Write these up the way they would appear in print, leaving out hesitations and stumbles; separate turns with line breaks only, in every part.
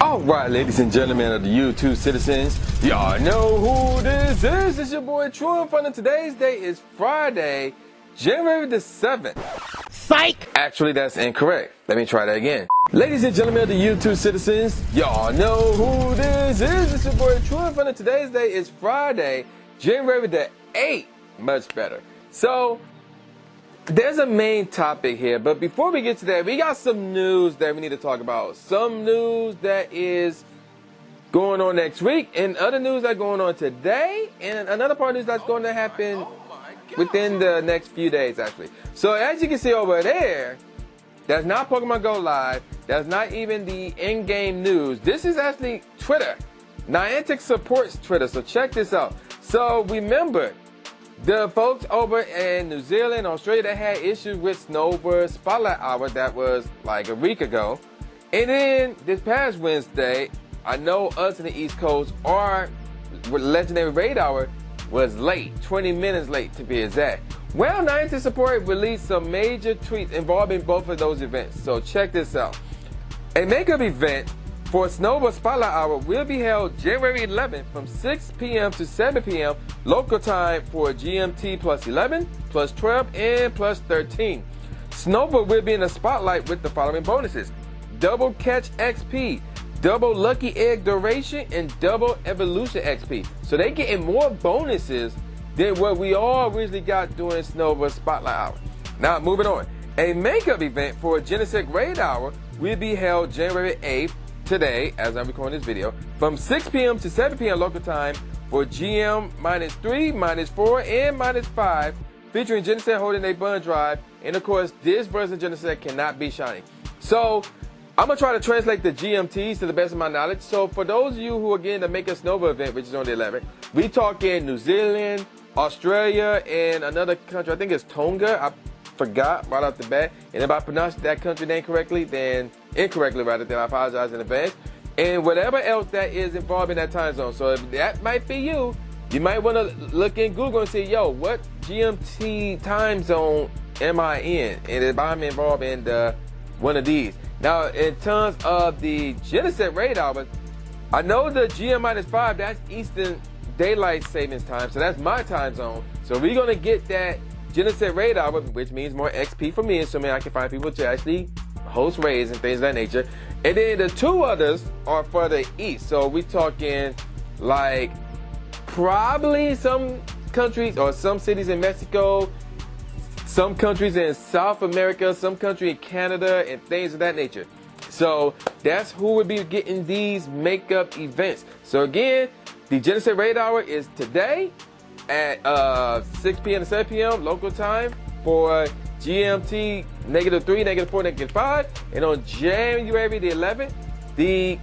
Alright, ladies and gentlemen of the YouTube citizens, y'all know who this is. It's your boy True Inferno. Today's day is Friday, January the 7th.
Psych!
Actually, that's incorrect. Let me try that again. Ladies and gentlemen of the YouTube citizens, y'all know who this is. It's your boy True Inferno. Today's day is Friday, January the 8th. Much better. So, there's a main topic here, but before we get to that, we got some news that we need to talk about. Some news that is going on next week, and other news that's going on today, and another part of news that's going to happen within the next few days, actually. So as you can see over there, that's not Pokemon Go Live. That's not even the in-game news. This is actually Twitter. Niantic supports Twitter, so check this out. So remember, the folks over in New Zealand, Australia, that had issues with Snover Spotlight Hour that was like a week ago. And then this past Wednesday, I know us in the East Coast, our Legendary Raid Hour was late, 20 minutes late to be exact. Well, Niantic Support released some major tweets involving both of those events. So check this out. A makeup event for Snover Spotlight Hour will be held January 11th from 6 p.m. to 7 p.m. local time for GMT plus 11, plus 12, and plus 13. Snover will be in the spotlight with the following bonuses: double catch XP, double lucky egg duration, and double evolution XP. So they getting more bonuses than what we all originally got during Snover Spotlight Hour. Now moving on. A makeup event for Genesect Raid Hour will be held January 8th, today, as I'm recording this video, from 6 p.m. to 7 p.m. local time for GM -3, -4, and -5, featuring Genesect holding a bun drive. And of course, this version of Genesect cannot be shiny. So, I'm going to try to translate the GMTs to the best of my knowledge. So, for those of you who are getting the Make a Snover event, which is on the 11th, we talking New Zealand, Australia, and another country, I think it's Tonga. I forgot right off the bat. And if I pronounced that country name correctly, then incorrectly rather, then I apologize in advance. And whatever else that is involved in that time zone. So if that might be you, you might want to look in Google and say, yo, what GMT time zone am I in? And if I'm involved in one of these. Now, in terms of the Genesect Raid Hour, I know the GM -5, that's Eastern Daylight Savings Time. So that's my time zone. So we're going to get that Genesect Raid Hour, which means more XP for me, assuming I can find people to actually host raids and things of that nature. And then the two others are for the East. So we talking like probably some countries or some cities in Mexico, some countries in South America, some country in Canada, and things of that nature. So that's who would be getting these makeup events. So again, the Genesect Raid Hour is today at 6 p.m. to 7 p.m. local time for GMT -3, -4, -5. And on January the 11th, the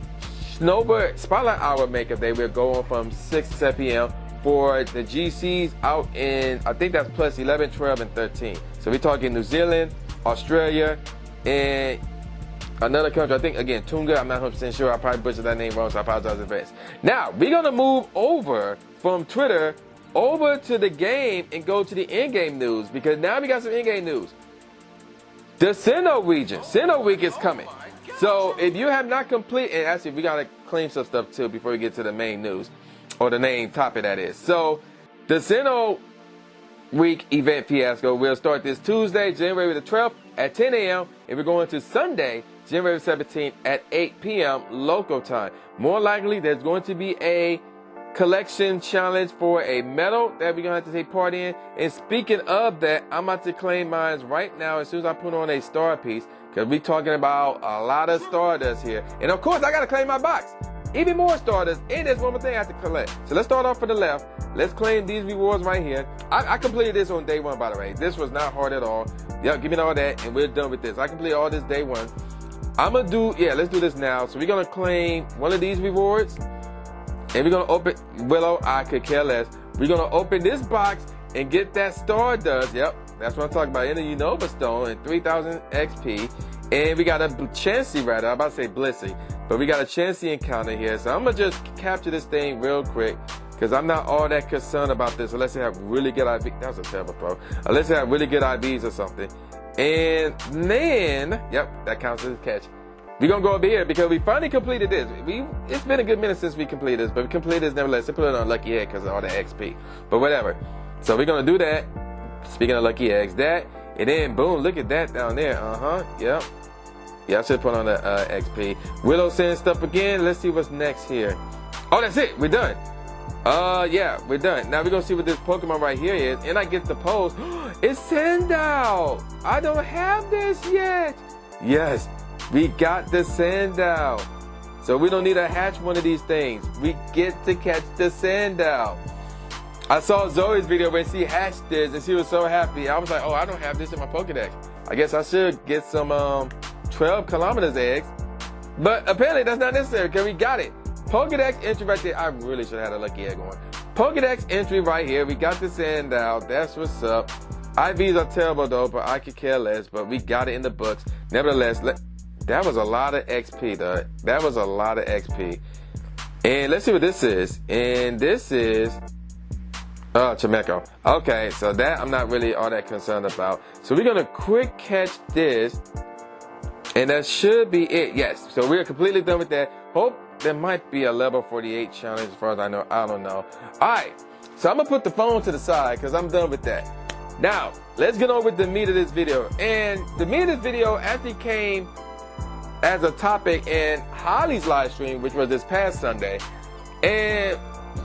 Snover Spotlight Hour makeup day will go on from 6 to 7 p.m. for the GCs out in, I think that's plus 11, 12, and 13. So we're talking New Zealand, Australia, and another country, I think, again, Tonga. I'm not 100% sure. I probably butchered that name wrong, so I apologize in advance. Now, we're going to move over from Twitter over to the game and go to the in-game news, because now we got some in-game news. The Sinnoh region, Sinnoh Week is coming. So if you have not completed, and actually we got to claim some stuff too before we get to the main news, or the main topic that is. So the Sinnoh Week event fiasco will start this Tuesday, January the 12th at 10 a.m. and we're going to Sunday, January 17th at 8 p.m. local time. More likely there's going to be a collection challenge for a medal that we're gonna have to take part in. And speaking of that, I'm about to claim mine right now as soon as I put on a star piece, because we're talking about a lot of Stardust here. And of course I gotta claim my box, even more Stardust, and there's one more thing I have to collect. So let's start off from the left. Let's claim these rewards right here. I completed this on day one, by the way. This was not hard at all. Yep, give me all that and we're done with this. I completed all this day one. I'm gonna do, yeah, let's do this now. So we're gonna claim one of these rewards. And we're going to open, Willow, I could care less. We're going to open this box and get that Stardust. Yep, that's what I'm talking about. In the Unova Stone and 3,000 XP. And we got a Chansey, rather. I'm about to say Blissey. But we got a Chansey encounter here. So I'm going to just capture this thing real quick, because I'm not all that concerned about this unless they have really good IV. That was a terrible throw. Unless they have really good IVs or something. And then, yep, that counts as a catch. we're gonna go over here because we finally completed this. It's been a good minute since we completed this, but we completed this nevertheless. They put it on Lucky Egg because of all the XP. But whatever. So we're gonna do that. Speaking of Lucky Eggs, that, and then boom, look at that down there. Yep. Yeah, I should put on the XP. Willow sends stuff again. Let's see what's next here. Oh, that's it. We're done. Yeah, we're done. Now we're gonna see what this Pokemon right here is, and I get the post. It's send out. I don't have this yet. Yes, we got the send out. So we don't need to hatch one of these things. We get to catch the send out. I saw Zoe's video where she hatched this, and she was so happy. I was like, oh, I don't have this in my Pokedex. I guess I should get some 12 kilometers eggs. But apparently that's not necessary because we got it. Pokedex entry right there. I really should have had a Lucky Egg on. Pokedex entry right here. We got the send out. That's what's up. IVs are terrible though, but I could care less. But we got it in the books. Nevertheless, that was a lot of XP though. That was a lot of XP. And let's see what this is. And this is Chimeco. Okay, so that I'm not really all that concerned about. So we're gonna quick catch this. And that should be it. Yes. So we're completely done with that. Hope there might be a level 48 challenge as far as I know. I don't know. Alright. So I'm gonna put the phone to the side because I'm done with that. Now, let's get on with the meat of this video. And the meat of this video actually came as a topic in Holly's live stream, which was this past Sunday. And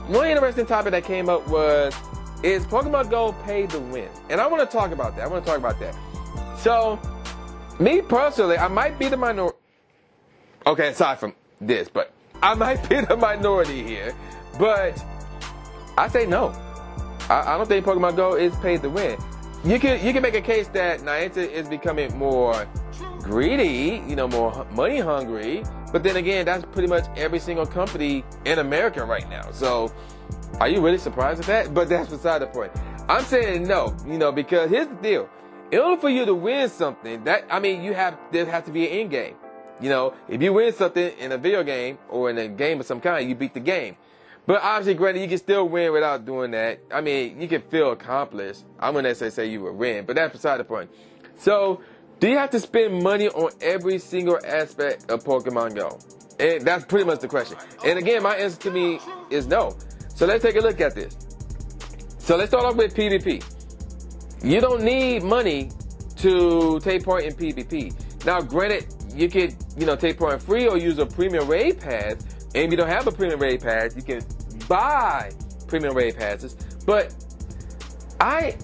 one interesting topic that came up was, is Pokemon Go pay to win? And I want to talk about that. So, me personally, I might be the minority. Okay, aside from this, but I might be the minority here. But I say no. I don't think Pokemon Go is paid to win. You can make a case that Niantic is becoming more greedy, more money hungry. But then again, that's pretty much every single company in America right now. So, are you really surprised at that? But that's beside the point. I'm saying no, because here's the deal. In order for you to win something, there has to be an end game. If you win something in a video game or in a game of some kind, you beat the game. But obviously, granted, you can still win without doing that. I mean, you can feel accomplished. I wouldn't necessarily say you will win, but that's beside the point. So, do you have to spend money on every single aspect of Pokemon Go? And that's pretty much the question. And again, my answer to me is no. So let's take a look at this. So let's start off with PvP. You don't need money to take part in PvP. Now, granted, you could, take part in free or use a premium raid pass. And if you don't have a premium raid pass, you can buy premium raid passes. But I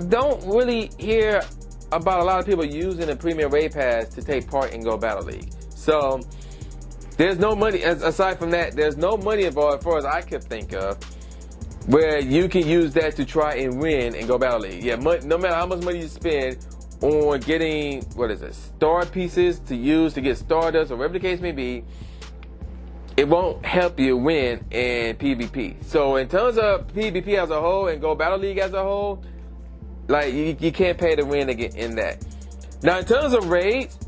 don't really hear about a lot of people using a premium raid pass to take part in Go Battle League. So there's no money, aside from that, there's no money involved as far as I could think of, where you can use that to try and win and Go Battle League. Yeah, no matter how much money you spend on getting, star pieces to use to get Stardust or whatever the case may be, it won't help you win in PvP. So in terms of PvP as a whole and Go Battle League as a whole, you can't pay to win again in that. Now in terms of raids,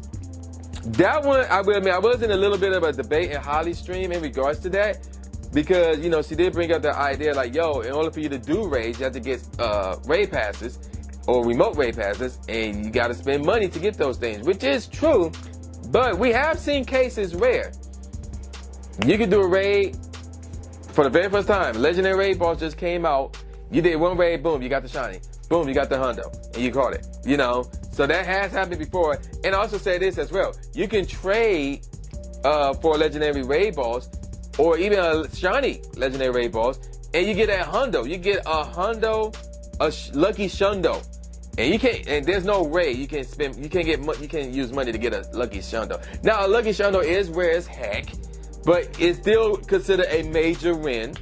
that one, I will admit, I was in a little bit of a debate in Holly's stream in regards to that. Because, she did bring up the idea in order for you to do raids, you have to get raid passes or remote raid passes, and you got to spend money to get those things, which is true. But we have seen cases where you can do a raid for the very first time. Legendary raid balls just came out. You did one raid, boom, you got the shiny. Boom, you got the hundo, and you caught it. So that has happened before. And I also say this as well. You can trade for legendary raid balls, or even a shiny legendary raid balls, and you get a hundo. You get a hundo, lucky shundo, and you can't. And there's no raid. You can't use money to get a lucky shundo. Now a lucky shundo is rare as heck, but it's still considered a major win.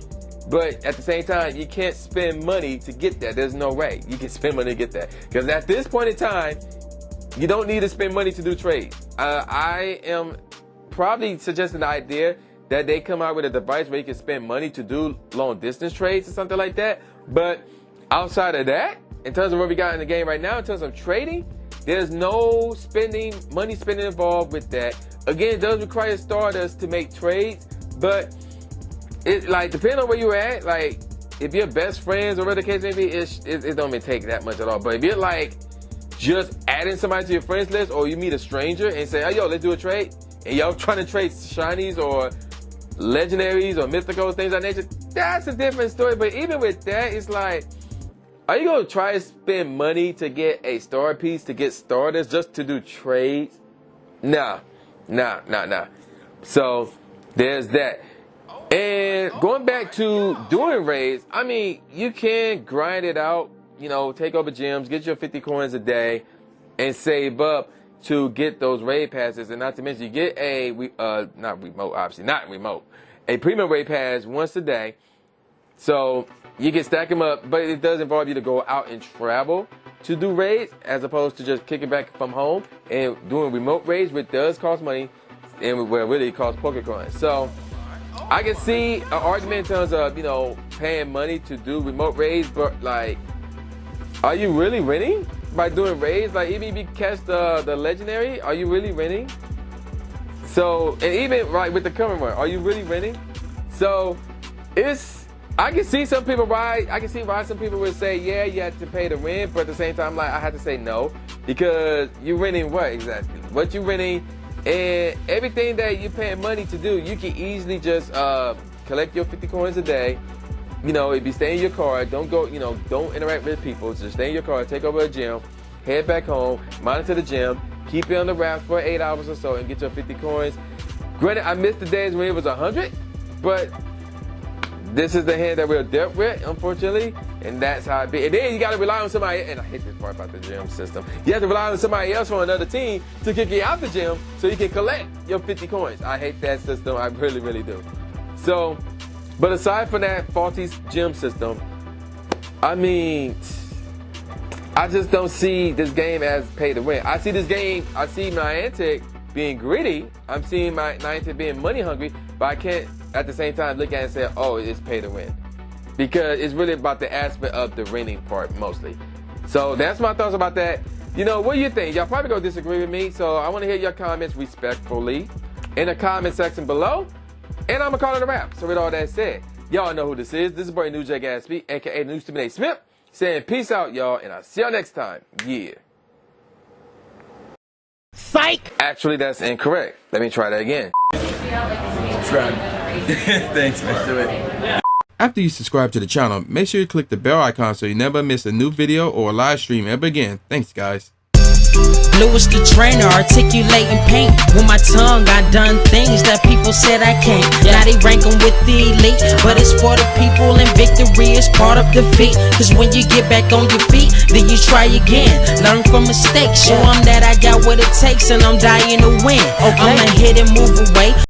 But at the same time, you can't spend money to get that. There's no way you can spend money to get that, because at this point in time, you don't need to spend money to do trades. I am probably suggesting the idea that they come out with a device where you can spend money to do long distance trades or something like that. But outside of that, in terms of what we got in the game right now, in terms of trading, there's no money spending involved with that. Again, it does require Stardust to make trades, but it depending on where you're at, if you're best friends or whatever the case may be, it don't even take that much at all. But if you're just adding somebody to your friends list, or you meet a stranger and say, "Hey, yo, let's do a trade," and y'all trying to trade shinies or legendaries or mythicals, things like that. That's a different story. But even with that, it's like, are you gonna try to spend money to get a star piece, to get starters, just to do trades? Nah. So there's that. And going back to doing raids, I mean, you can grind it out, you know, take over gyms, get your 50 coins a day, and save up to get those raid passes. And not to mention, you get a, a premium raid pass once a day. So you can stack them up, but it does involve you to go out and travel to do raids, as opposed to just kicking back from home and doing remote raids, which does cost money, and where really it costs Pokecoins. So I can see an argument in terms of, you know, paying money to do remote raids, but like, are you really winning by doing raids? Like, even if you catch the legendary, are you really winning? So, and even right with the current one, are you really winning? So I can see some people why some people would say, yeah, you have to pay to win, but at the same time, like, I have to say no, because you're winning what exactly? What you winning, and everything that you're paying money to do, you can easily just collect your 50 coins a day. You know, if you stay in your car, don't go, you know, don't interact with people, just stay in your car, take over a gym, head back home, monitor the gym, keep it on the raft for 8 hours or so, and get your 50 coins. Granted, I missed the days when it was 100, but this is the hand that we're dealt with, unfortunately, and that's how it be. And then you got to rely on somebody, and I hate this part about the gym system. You have to rely on somebody else from another team to kick you out the gym so you can collect your 50 coins. I hate that system. I really, really do. So, but aside from that faulty gym system, I mean, I just don't see this game as pay to win. I see this game, I see Niantic being greedy. I'm seeing my Niantic being money hungry, but I can't at the same time look at it and say, oh, it's pay to win. Because it's really about the aspect of the winning part mostly. So that's my thoughts about that. You know, what do you think? Y'all probably gonna disagree with me, so I wanna hear your comments respectfully in the comment section below. And I'm gonna call it a wrap. So with all that said, y'all know who this is. This is boy New J Gatsby, aka New Stephen A. Smith, saying peace out, y'all, and I'll see y'all next time. Yeah.
Psych!
Actually, that's incorrect. Let me try that again.
Subscribe. Thanks, man. Do it.
After you subscribe to the channel, make sure you click the bell icon so you never miss a new video or a live stream ever again. Thanks, guys.
Blue is the trainer, articulating paint. With my tongue, I done things that people said I can't. Now they ranking with the elite, but it's for the people, and victory is part of defeat. Cause when you get back on your feet, then you try again. Learn from mistakes, show them that I got what it takes, and I'm dying to win. I'ma hit and move away.